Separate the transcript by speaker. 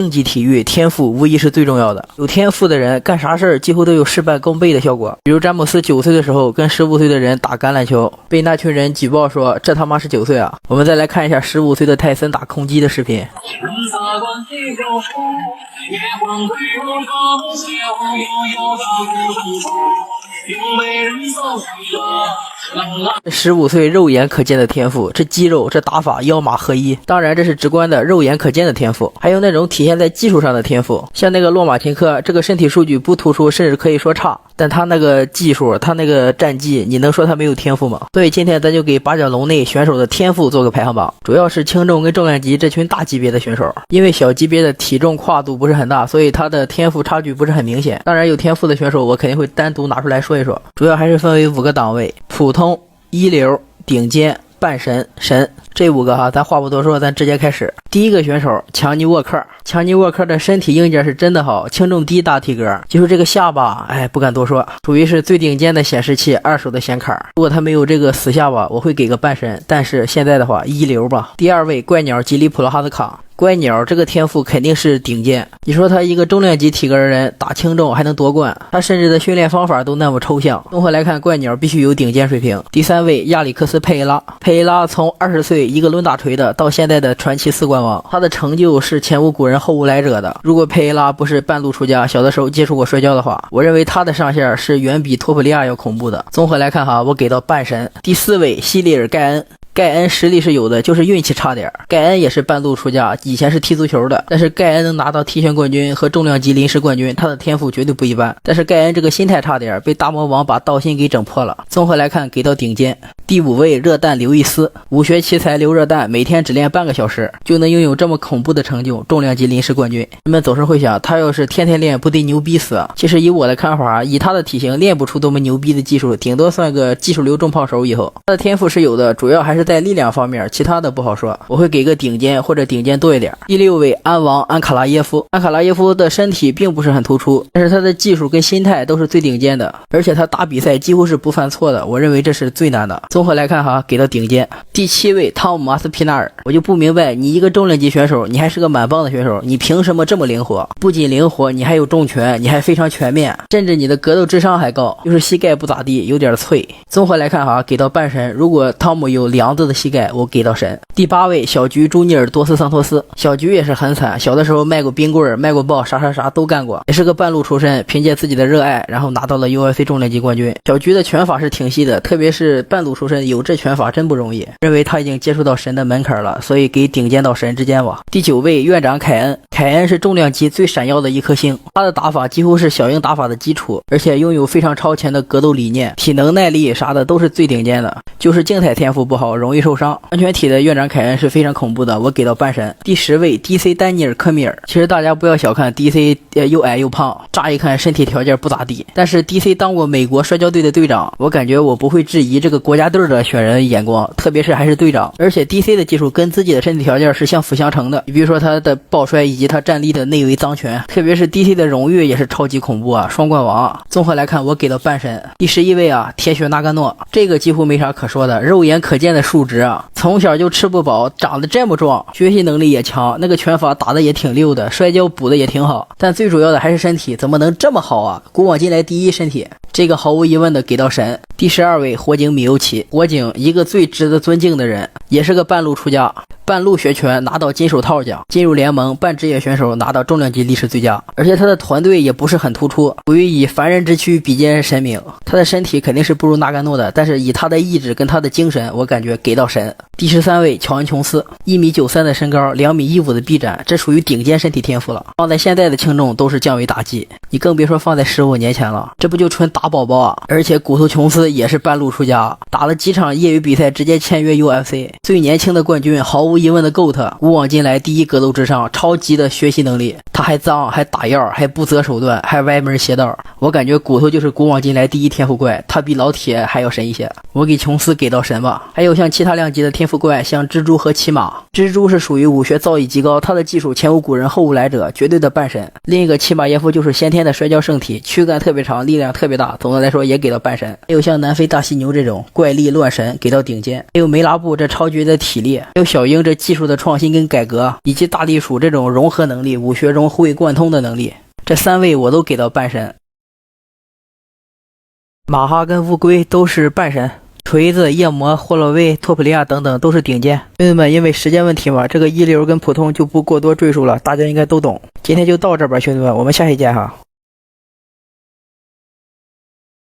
Speaker 1: 竞技体育天赋无疑是最重要的，有天赋的人干啥事儿几乎都有事半功倍的效果。比如詹姆斯9岁的时候跟15岁的人打橄榄球，被那群人举报说这他妈是9岁啊。我们再来看一下15岁的泰森打空击的视频。15岁肉眼可见的天赋，这肌肉这打法腰马合一，当然这是直观的肉眼可见的天赋，还有那种体现在技术上的天赋，像那个洛马琴科，这个身体数据不突出，甚至可以说差，但他那个技术，他那个战绩，你能说他没有天赋吗？所以今天咱就给八角笼内选手的天赋做个排行榜，主要是轻重跟重量级这群大级别的选手，因为小级别的体重跨度不是很大，所以他的天赋差距不是很明显。当然有天赋的选手我肯定会单独拿出来说一说，主要还是分为5个档位：普通、一流、顶尖、半神、神，这5个哈，咱话不多说，咱直接开始。第一个选手强尼沃克，强尼沃克的身体硬件是真的好，轻重低大体格，就是这个下巴，不敢多说，属于是最顶尖的显示器，2手的显卡。如果他没有这个死下巴，我会给个半神，但是现在的话一流吧。第二位怪鸟吉里普罗哈兹卡，怪鸟这个天赋肯定是顶尖，你说他一个重量级体格的人打轻重还能夺冠，他甚至的训练方法都那么抽象，综合来看怪鸟必须有顶尖水平。第三位亚历克斯佩拉，佩拉从20岁一个抡大锤的到现在的传奇4冠王，他的成就是前无古人后无来者的。如果佩拉不是半路出家，小的时候接触过摔跤的话，我认为他的上限是远比托普利亚要恐怖的。综合来看哈，我给到半神。第4位希利尔盖恩，盖恩实力是有的，就是运气差点。盖恩也是半路出家，以前是踢足球的，但是盖恩能拿到踢拳冠军和重量级临时冠军，他的天赋绝对不一般。但是盖恩这个心态差点，被大魔王把道心给整破了。综合来看，给到顶尖。第5位热弹刘易斯，武学奇才刘热弹，每天只练半个小时就能拥有这么恐怖的成就，重量级临时冠军。人们总是会想，他要是天天练不得牛逼死啊。其实以我的看法，以他的体型练不出多么牛逼的技术，顶多算个技术流重炮手。以后他的天赋是有的，主要还是在力量方面，其他的不好说，我会给个顶尖或者顶尖多一点。第6位安王安卡拉耶夫，安卡拉耶夫的身体并不是很突出，但是他的技术跟心态都是最顶尖的，而且他打比赛几乎是不犯错的，我认为这是最难的。综合来看哈，给到顶尖。第7位汤姆马斯皮纳尔，我就不明白，你一个重量级选手，你还是个满磅的选手，你凭什么这么灵活？不仅灵活，你还有重拳，你还非常全面，甚至你的格斗智商还高，就是膝盖不咋地，有点脆。综合来看哈，给到半神。如果汤姆有梁子的膝盖，我给到神。第8位小菊朱尼尔多斯桑托斯，小菊也是很惨，小的时候卖过冰棍，卖过爆，啥都干过，也是个半路出身，凭借自己的热爱，然后拿到了 UFC 重量级冠军。小菊的拳法是挺细的，特别是半路出身有这拳法真不容易，认为他已经接触到神的门槛了，所以给顶尖到神之间吧。第9位院长凯恩，凯恩是重量级最闪耀的一颗星，他的打法几乎是小鹰打法的基础，而且拥有非常超前的格斗理念，体能耐力啥的都是最顶尖的，就是静态天赋不好，容易受伤。安全体的院长凯恩是非常恐怖的，我给到半神。第10位 DC 丹尼尔科米尔，其实大家不要小看 DC，又矮又胖，乍一看身体条件不咋地，但是 DC 当过美国摔跤队的队长，我感觉我不会质疑这个国家队的选人眼光，特别是还是队长，而且 DC 的技术跟自己的身体条件是相辅相成的，你比如说他的抱摔以及他站立的内围脏拳，特别是 DC 的荣誉也是超级恐怖啊，双冠王啊。综合来看，我给到半神。第11位啊，铁血纳甘诺，这个几乎没啥可说的，肉眼可见的数值啊，从小就吃不饱，长得这么壮，学习能力也强，那个拳法打的也挺溜的，摔跤补的也挺好，但最主要的还是身体，怎么能这么好啊？古往今来第一身体，这个毫无疑问的给到神。第12位火警米尤奇，火警一个最值得尊敬的人，也是个半路出家，半路学拳拿到金手套奖，进入联盟，半职业选手拿到重量级历史最佳，而且他的团队也不是很突出，属于以凡人之躯比肩神明。他的身体肯定是不如纳甘诺的，但是以他的意志跟他的精神，我感觉给到神。第13位乔恩琼斯，1.93米的身高，2.15米的臂展，这属于顶尖身体天赋了，放在现在的轻重都是降维打击，你更别说放在15年前了，这不就纯打宝宝啊。而且骨头琼斯也是半路出家，打了几场业余比赛直接签约 UFC， 最年轻的冠军，毫无疑问的 GOAT， 古往今来第一格斗智商，超级的学习能力，他还脏还打药还不择手段还歪门邪道，我感觉骨头就是古往今来第一天赋怪，他比老铁还要神一些，我给琼斯给到神吧。还有像其他量级的天赋怪，像蜘蛛和骑马。蜘蛛是属于武学造诣极高，他的技术前无古人后无来者，绝对的半神。另一个骑马耶夫就是先天的摔跤圣体，躯干特别长，力量特别大，总的来说也给到半神。还有像南非大犀牛这种怪力乱神，给到顶尖。还有梅拉布这超绝的体力，还有小鹰这技术的创新跟改革，以及大地鼠这种融合能力，武学中互为贯通的能力，这3位我都给到半神。马哈跟乌龟都是半神。锤子、夜魔、霍洛威、托普利亚等等都是顶尖。兄弟们，因为时间问题嘛，这个一流跟普通就不过多赘述了，大家应该都懂。今天就到这吧，兄弟们，我们下期见哈。